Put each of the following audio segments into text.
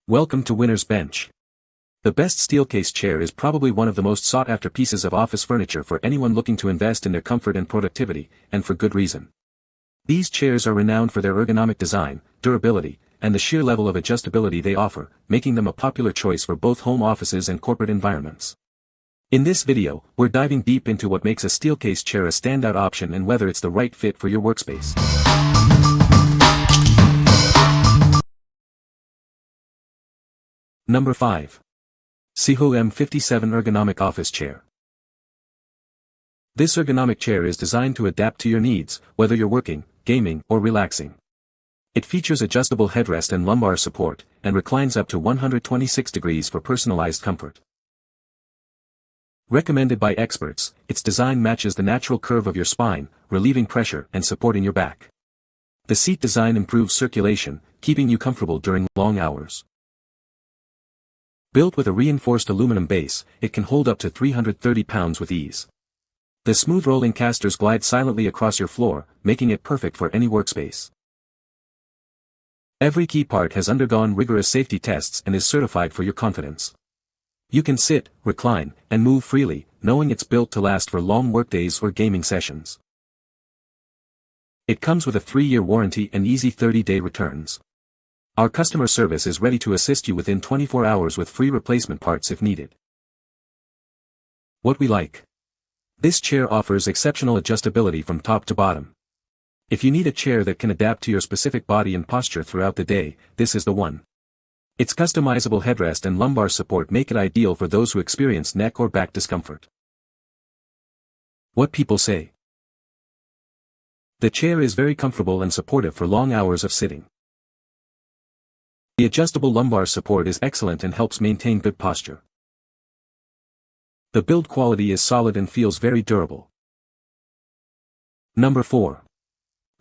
Welcome to Winner's Bench. The best Steelcase chair is probably one of the most sought-after pieces of office furniture for anyone looking to invest in their comfort and productivity, and for good reason. These chairs are renowned for their ergonomic design, durability, and the sheer level of adjustability they offer, making them a popular choice for both home offices and corporate environments. In this video, we're diving deep into what makes a Steelcase chair a standout option and whether it's the right fit for your workspace. Number 5. SIHOO M57 Ergonomic Office Chair. This ergonomic chair is designed to adapt to your needs, whether you're working, gaming, or relaxing. It features adjustable headrest and lumbar support, and reclines up to 126 degrees for personalized comfort. Recommended by experts, its design matches the natural curve of your spine, relieving pressure and supporting your back. The seat design improves circulation, keeping you comfortable during long hours. Built with a reinforced aluminum base, it can hold up to 330 pounds with ease. The smooth rolling casters glide silently across your floor, making it perfect for any workspace. Every key part has undergone rigorous safety tests and is certified for your confidence. You can sit, recline, and move freely, knowing it's built to last for long workdays or gaming sessions. It comes with a 3-year warranty and easy 30-day returns. Our customer service is ready to assist you within 24 hours with free replacement parts if needed. What we like. This chair offers exceptional adjustability from top to bottom. If you need a chair that can adapt to your specific body and posture throughout the day, this is the one. Its customizable headrest and lumbar support make it ideal for those who experience neck or back discomfort. What people say. The chair is very comfortable and supportive for long hours of sitting. The adjustable lumbar support is excellent and helps maintain good posture. The build quality is solid and feels very durable. Number 4.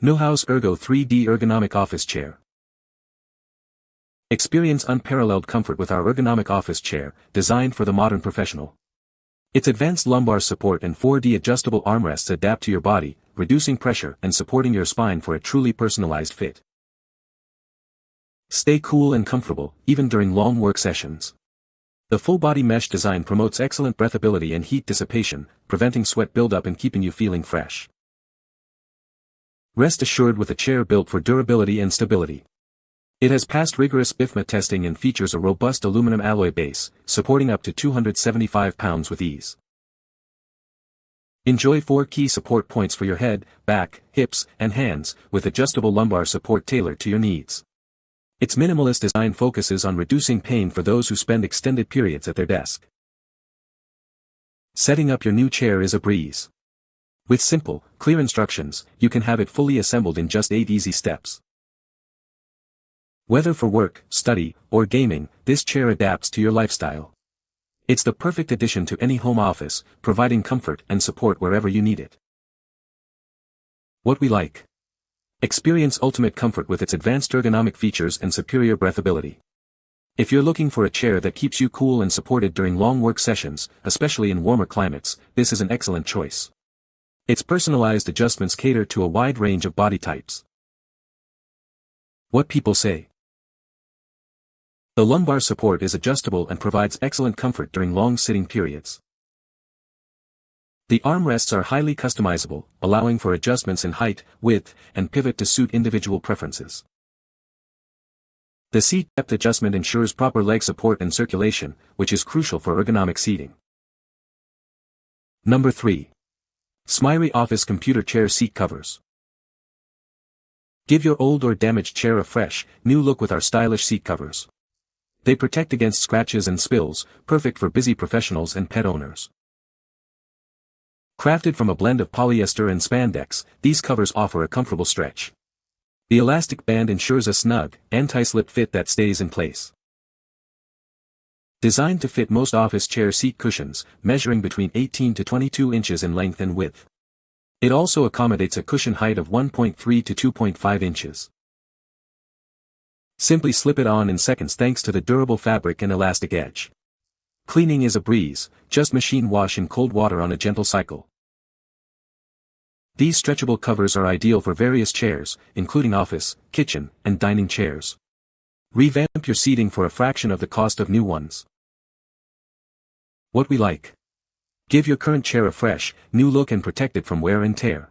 Nouhaus Ergo 3D Ergonomic Office Chair. Experience unparalleled comfort with our ergonomic office chair, designed for the modern professional. Its advanced lumbar support and 4D adjustable armrests adapt to your body, reducing pressure and supporting your spine for a truly personalized fit. Stay cool and comfortable, even during long work sessions. The full-body mesh design promotes excellent breathability and heat dissipation, preventing sweat buildup and keeping you feeling fresh. Rest assured with a chair built for durability and stability. It has passed rigorous BIFMA testing and features a robust aluminum alloy base, supporting up to 275 pounds with ease. Enjoy 4 key support points for your head, back, hips, and hands, with adjustable lumbar support tailored to your needs. Its minimalist design focuses on reducing pain for those who spend extended periods at their desk. Setting up your new chair is a breeze. With simple, clear instructions, you can have it fully assembled in just 8 easy steps. Whether for work, study, or gaming, this chair adapts to your lifestyle. It's the perfect addition to any home office, providing comfort and support wherever you need it. What we like. Experience ultimate comfort with its advanced ergonomic features and superior breathability. If you're looking for a chair that keeps you cool and supported during long work sessions, especially in warmer climates, this is an excellent choice. Its personalized adjustments cater to a wide range of body types. What people say. The lumbar support is adjustable and provides excellent comfort during long sitting periods. The armrests are highly customizable, allowing for adjustments in height, width, and pivot to suit individual preferences. The seat depth adjustment ensures proper leg support and circulation, which is crucial for ergonomic seating. Number 3. Smiry Office Computer Chair Seat Covers. Give your old or damaged chair a fresh, new look with our stylish seat covers. They protect against scratches and spills, perfect for busy professionals and pet owners. Crafted from a blend of polyester and spandex, these covers offer a comfortable stretch. The elastic band ensures a snug, anti-slip fit that stays in place. Designed to fit most office chair seat cushions, measuring between 18 to 22 inches in length and width. It also accommodates a cushion height of 1.3 to 2.5 inches. Simply slip it on in seconds thanks to the durable fabric and elastic edge. Cleaning is a breeze, just machine wash in cold water on a gentle cycle. These stretchable covers are ideal for various chairs, including office, kitchen, and dining chairs. Revamp your seating for a fraction of the cost of new ones. What we like. Give your current chair a fresh, new look and protect it from wear and tear.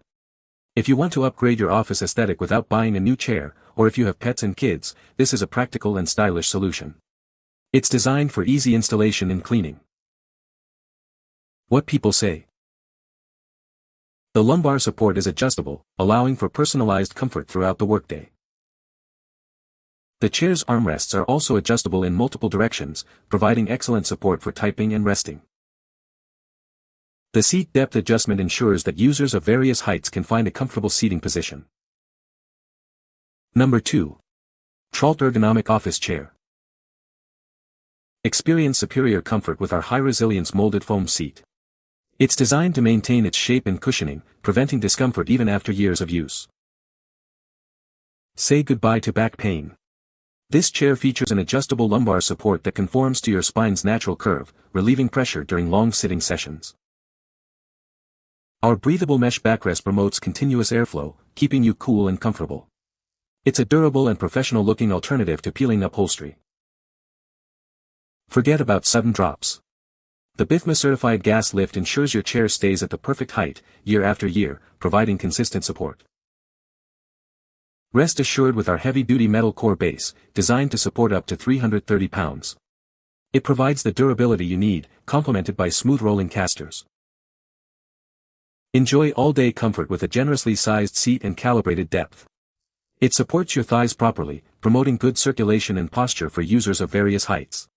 If you want to upgrade your office aesthetic without buying a new chair, or if you have pets and kids, this is a practical and stylish solution. It's designed for easy installation and cleaning. What people say. The lumbar support is adjustable, allowing for personalized comfort throughout the workday. The chair's armrests are also adjustable in multiple directions, providing excellent support for typing and resting. The seat depth adjustment ensures that users of various heights can find a comfortable seating position. Number 2. TRALT Ergonomic Office Chair. Experience superior comfort with our high-resilience molded foam seat. It's designed to maintain its shape and cushioning, preventing discomfort even after years of use. Say goodbye to back pain. This chair features an adjustable lumbar support that conforms to your spine's natural curve, relieving pressure during long sitting sessions. Our breathable mesh backrest promotes continuous airflow, keeping you cool and comfortable. It's a durable and professional-looking alternative to peeling upholstery. Forget about sudden drops. The BIFMA-certified gas lift ensures your chair stays at the perfect height, year after year, providing consistent support. Rest assured with our heavy-duty metal core base, designed to support up to 330 pounds. It provides the durability you need, complemented by smooth rolling casters. Enjoy all-day comfort with a generously sized seat and calibrated depth. It supports your thighs properly, promoting good circulation and posture for users of various heights.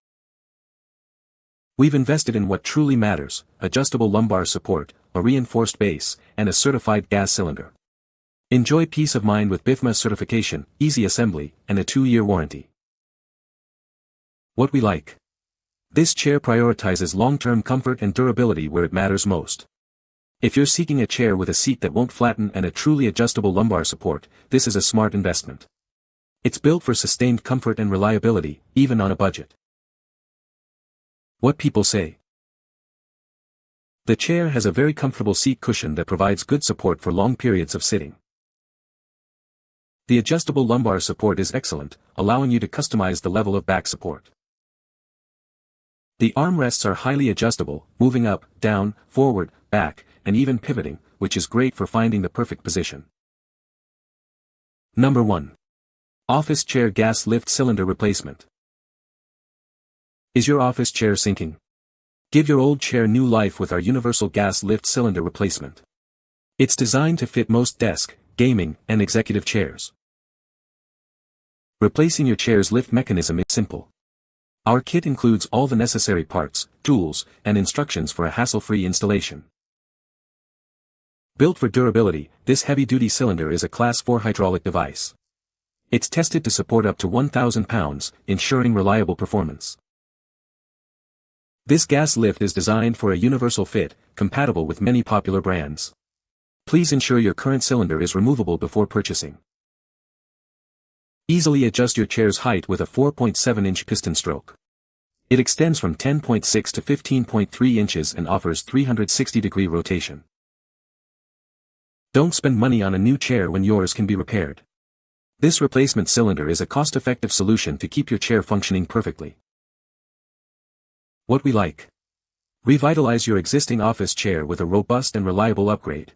We've invested in what truly matters: adjustable lumbar support, a reinforced base, and a certified gas cylinder. Enjoy peace of mind with BIFMA certification, easy assembly, and a 2-year warranty. What we like. This chair prioritizes long-term comfort and durability where it matters most. If you're seeking a chair with a seat that won't flatten and a truly adjustable lumbar support, this is a smart investment. It's built for sustained comfort and reliability, even on a budget. What people say. The chair has a very comfortable seat cushion that provides good support for long periods of sitting. The adjustable lumbar support is excellent, allowing you to customize the level of back support. The armrests are highly adjustable, moving up, down, forward, back, and even pivoting, which is great for finding the perfect position. Number 1. Office Chair Gas Lift Cylinder Replacement. Is your office chair sinking? Give your old chair new life with our universal gas lift cylinder replacement. It's designed to fit most desk, gaming, and executive chairs. Replacing your chair's lift mechanism is simple. Our kit includes all the necessary parts, tools, and instructions for a hassle-free installation. Built for durability, this heavy-duty cylinder is a Class 4 hydraulic device. It's tested to support up to 1,000 pounds, ensuring reliable performance. This gas lift is designed for a universal fit, compatible with many popular brands. Please ensure your current cylinder is removable before purchasing. Easily adjust your chair's height with a 4.7-inch piston stroke. It extends from 10.6 to 15.3 inches and offers 360-degree rotation. Don't spend money on a new chair when yours can be repaired. This replacement cylinder is a cost-effective solution to keep your chair functioning perfectly. What we like. Revitalize your existing office chair with a robust and reliable upgrade.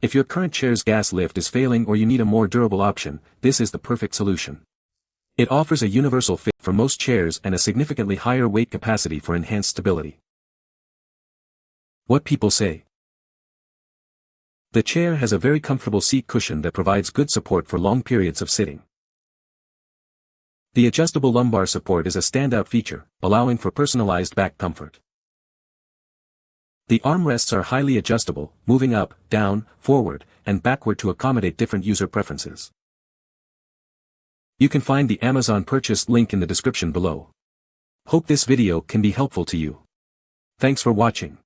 If your current chair's gas lift is failing or you need a more durable option, this is the perfect solution. It offers a universal fit for most chairs and a significantly higher weight capacity for enhanced stability. What people say. The chair has a very comfortable seat cushion that provides good support for long periods of sitting. The adjustable lumbar support is a standout feature, allowing for personalized back comfort. The armrests are highly adjustable, moving up, down, forward, and backward to accommodate different user preferences. You can find the Amazon purchase link in the description below. Hope this video can be helpful to you. Thanks for watching.